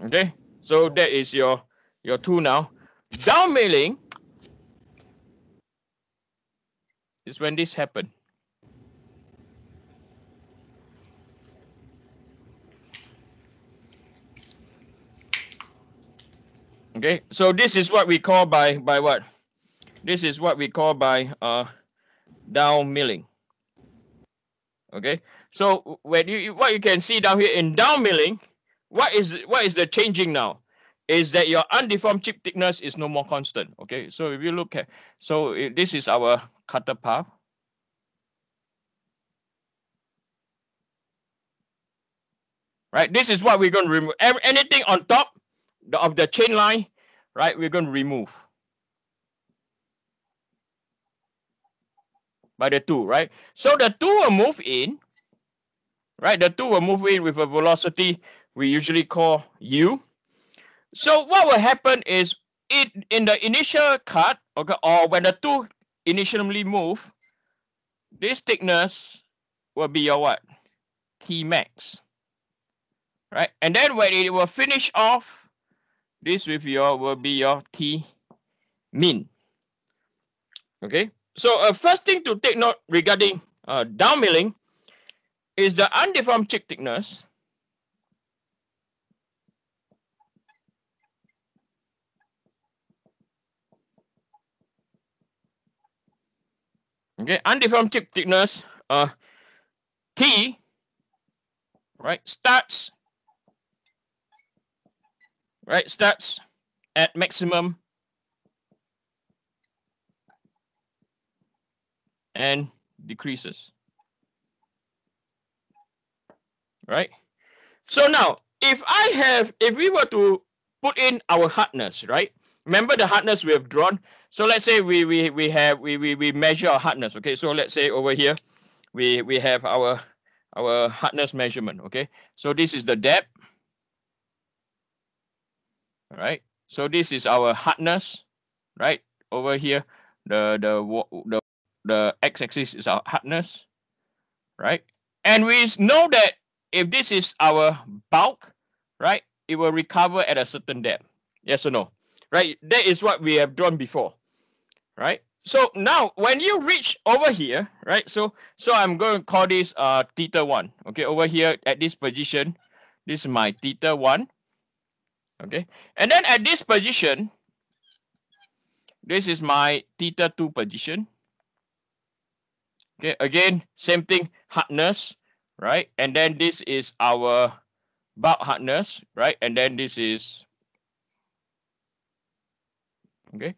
Okay, so that is your tool now. Down milling is when this happens. Okay, so this is what we call by what? This is what we call by down milling. Okay, so when what you can see down here in down milling, what is the changing now? Is that your undeformed chip thickness is no more constant. Okay, so if you look at, so this is our cutter path. Right, this is what we're going to remove. Anything on top of the chain line, right, we're going to remove by the tool, right? So the tool will move in, right? The tool will move in with a velocity we usually call u. So what will happen is it in the initial cut, okay, or when the tool initially move, this thickness will be your what? T max, right? And then when it will finish off, this with your will be your T min. Okay, so first thing to take note regarding down milling is the undeformed chip thickness. Okay, undeformed chip thickness, T, right, starts at maximum and decreases. Right. So now, if we were to put in our hardness, right? Remember the hardness we have drawn. So let's say we measure our hardness. Okay. So let's say over here we have our hardness measurement. Okay. So this is the depth. Right. So this is our hardness. Right. Over here, the x-axis is our hardness. Right. And we know that if this is our bulk, right, it will recover at a certain depth. Yes or no? Right? That is what we have drawn before. Right? So now when you reach over here, right? So I'm going to call this theta 1. Okay, over here at this position, this is my theta 1. Okay. And then at this position, this is my theta 2 position. Okay, again, same thing, hardness, right? And then this is our bulk hardness, right? And then this is, okay.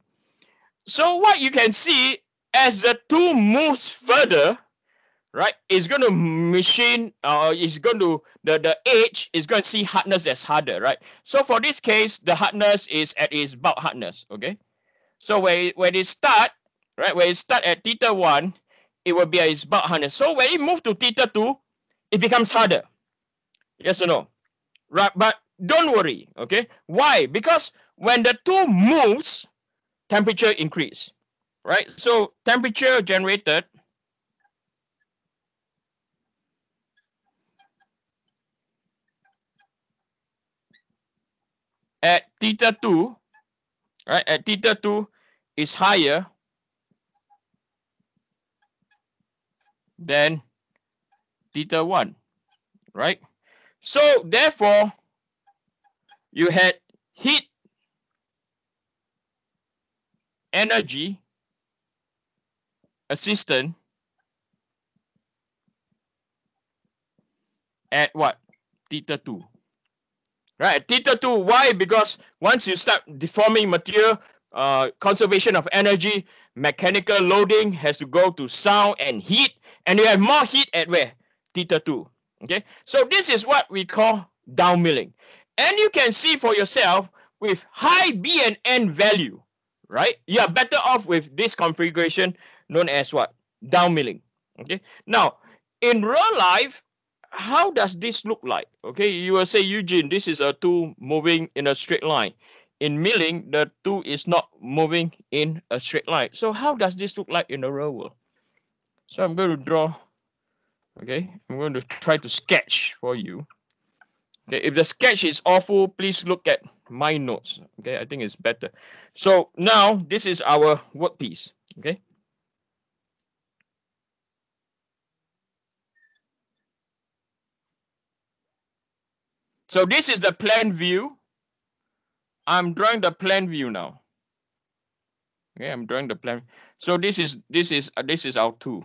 So what you can see as the tool moves further, right, is going to machine, is going to, the edge is going to see hardness as harder, right? So for this case, the hardness is at its bulk hardness, okay? So when it start, right, when it start at theta 1, it will be at its bulk hardness. So when it move to theta 2, it becomes harder. Yes or no? Right, but don't worry, okay? Why? Because when the tool moves, temperature increase, right? So temperature generated at theta 2, right? At theta 2 is higher than theta 1, right? So therefore, you had heat energy assistant at what? Theta 2. Right, theta 2, why? Because once you start deforming material, conservation of energy, mechanical loading has to go to sound and heat, and you have more heat at where? Theta 2. Okay, so this is what we call down milling. And you can see for yourself with high B and N value, right? You are better off with this configuration known as what? Down milling. Okay, now in real life, how does this look like? Okay, you will say, Eugene, this is a tool moving in a straight line. In milling, the tool is not moving in a straight line. So how does this look like in the real world? So I'm going to draw, okay, I'm going to try to sketch for you. Okay, if the sketch is awful, please look at my notes. Okay, I think it's better. So now this is our workpiece. Okay. So this is the plan view. I'm drawing the plan view now. Okay, I'm drawing the plan. So this is our tool.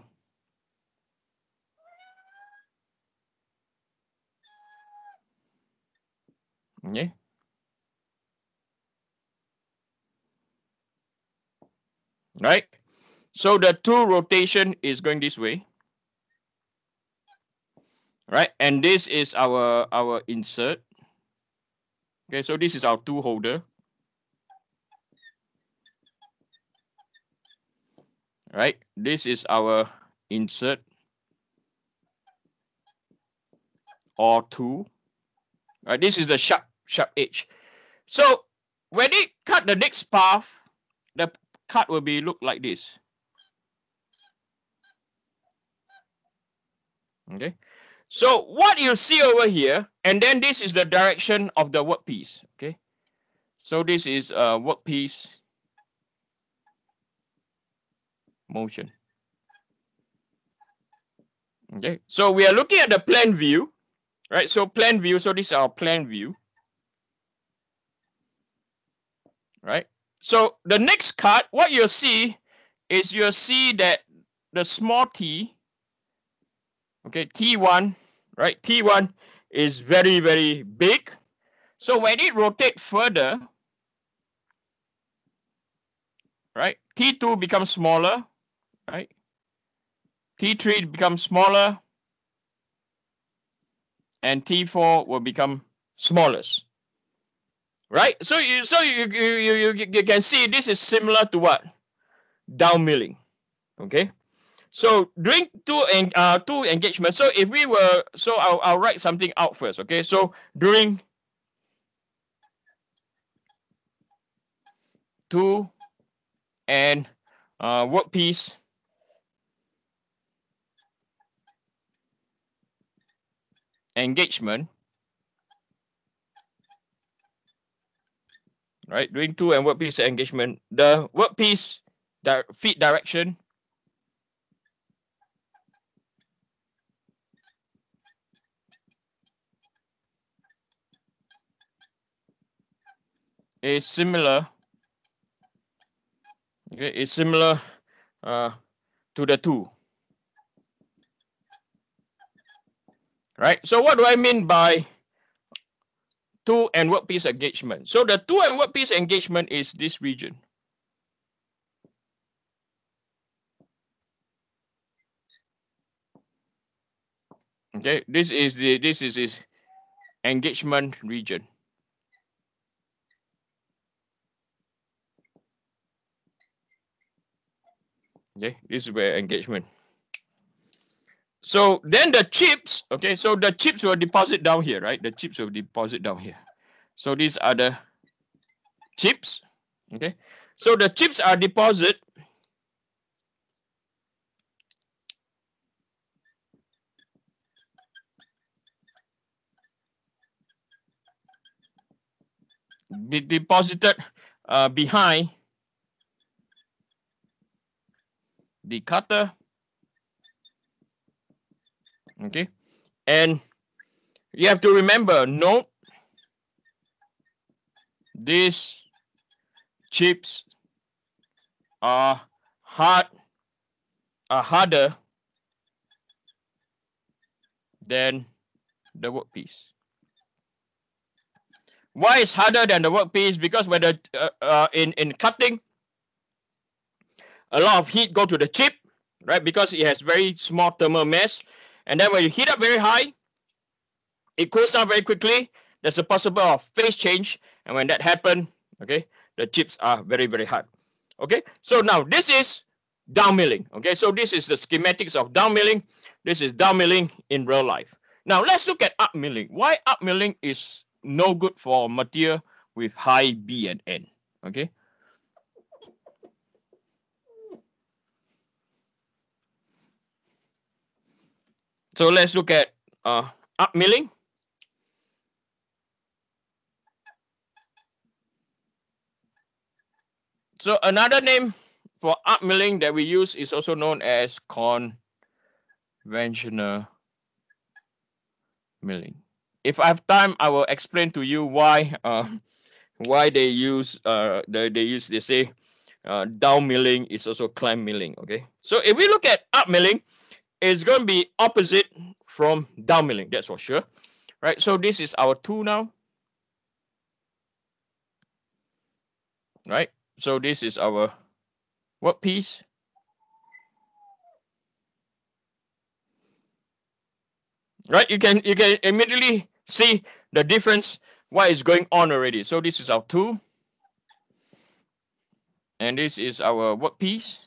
Okay. Right. So the tool rotation is going this way. Right, and this is our insert. Okay, so this is our tool holder. Right, this is our insert or tool. Right, this is the sharp edge. So when it cut the next path, the cut will be look like this. Okay, so what you see over here, and then this is the direction of the workpiece. Okay, so this is a workpiece motion. Okay, so we are looking at the plan view, right? So plan view, so this is our plan view, right? So the next cut, what you'll see is you'll see that the small t, okay, T1, right? T1 is very, very big. So when it rotates further, right, T2 becomes smaller, right? T3 becomes smaller, and T4 will become smallest, right? So you can see this is similar to what? Down milling, okay? So during two engagement, so if we were, so I'll write something out first, okay? So during two and workpiece engagement, right? During two and workpiece engagement, the workpiece feed direction is similar, okay? Is similar to the two, right? So what do I mean by two and workpiece engagement? So the two and workpiece engagement is this region. Okay, this is his engagement region. Okay, this is where engagement. So then the chips, okay, so the chips will deposit down here, right? The chips will deposit down here. So these are the chips, okay? So the chips are deposit be deposited behind the cutter, okay? And you have to remember, note these chips are harder than the workpiece. Why is harder than the workpiece? Because when the in cutting, a lot of heat go to the chip, right? Because it has very small thermal mass, and then when you heat up very high, it cools down very quickly. There's a possible of phase change, and when that happens, okay, the chips are very, very hard. Okay, so now this is down milling. Okay, so this is the schematics of down milling. This is down milling in real life. Now let's look at up milling. Why up milling is no good for material with high B and N. Okay, so let's look at up milling. So another name for arc milling that we use is also known as conventional milling. If I have time, I will explain to you why they use they say down milling is also climb milling. Okay, so if we look at up milling, it's going to be opposite from down milling, that's for sure, right? So this is our tool now, right? So this is our workpiece, right? You can immediately see the difference, what is going on already. So this is our tool, and this is our workpiece,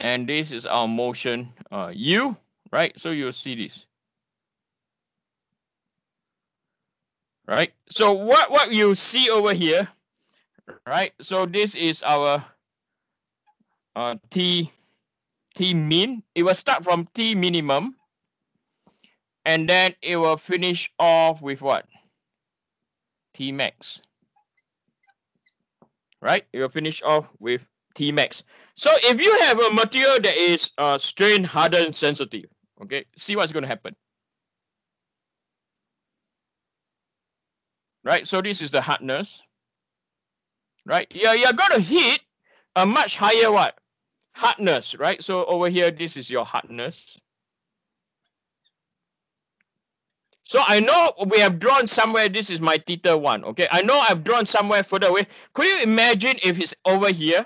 and this is our motion U, right? So you'll see this, right? So what you see over here, right? So this is our T min. It will start from T minimum, and then it will finish off with what? T max, right? It will finish off with T max. So if you have a material that is strain hardened sensitive, okay, see what's going to happen, right? So this is the hardness, right? You're going to hit a much higher what? Hardness, right? So over here, this is your hardness. So I know we have drawn somewhere, this is my theta 1, okay? I know I've drawn somewhere further away. Could you imagine if it's over here,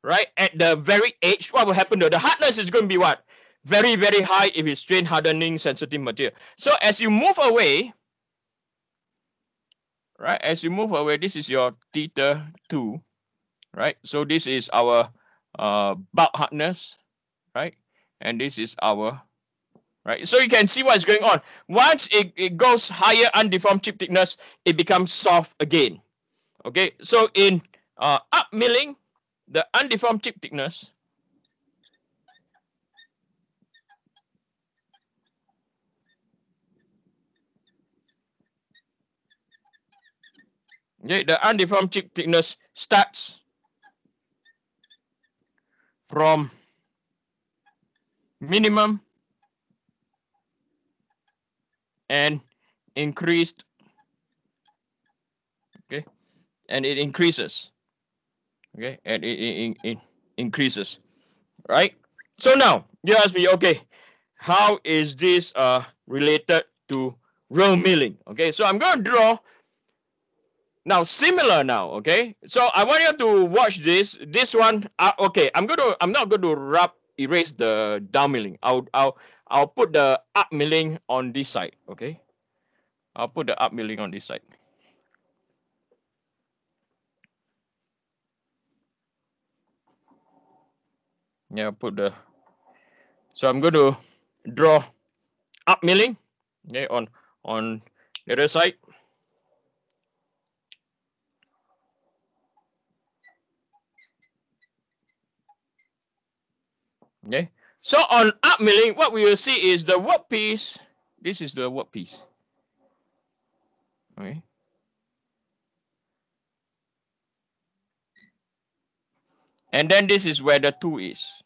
right? At the very edge, what will happen though? The hardness is going to be what? Very, very high if it's strain hardening sensitive material. So as you move away, right? As you move away, this is your theta 2, right? So this is our bulk hardness, right? And this is our, right? So you can see what's going on. Once it goes higher undeformed chip thickness, it becomes soft again. Okay, so in up milling, the undeformed chip thickness, okay, the undeformed chip thickness starts from minimum and increased, okay, and it increases, okay, and it increases, right? So now you ask me, okay, how is this related to roll milling? Okay, so I'm going to draw now similar now. Okay, so I want you to watch this one. Okay, I'm not going to erase the down milling. I'll put the up milling on this side. Okay, I'll put the up milling on this side. Yeah, so I'm going to draw up milling, okay, on the other side. Okay, so on up milling, what we will see is the workpiece. This is the workpiece. Okay, and then this is where the tool is.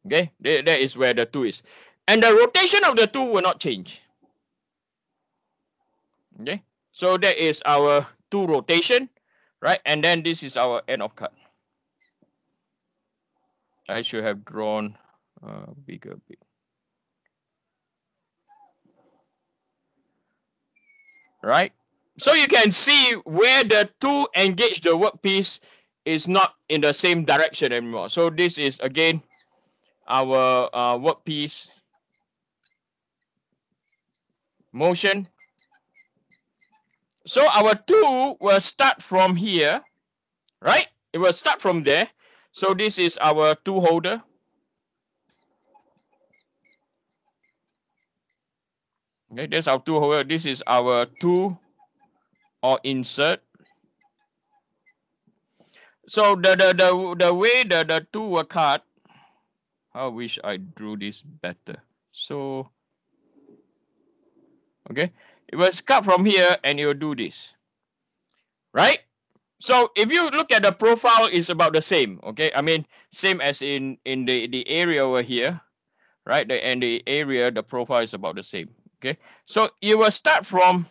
Okay, that is where the tool is, and the rotation of the tool will not change. Okay, so that is our tool rotation, right? And then this is our end of cut. I should have drawn bigger bit. Right? So you can see where the tool engage the workpiece is not in the same direction anymore. So this is again our workpiece motion. So our tool will start from here, right? It will start from there. So this is our tool holder. Okay, that's our tool holder. This is our tool or insert. So the way the tool will cut, I wish I drew this better. So okay, It will cut from here and it will do this, right? So if you look at the profile, it's about the same. Okay, I mean same as in the area over here, right? And the area, the profile is about the same. Okay, so you will start from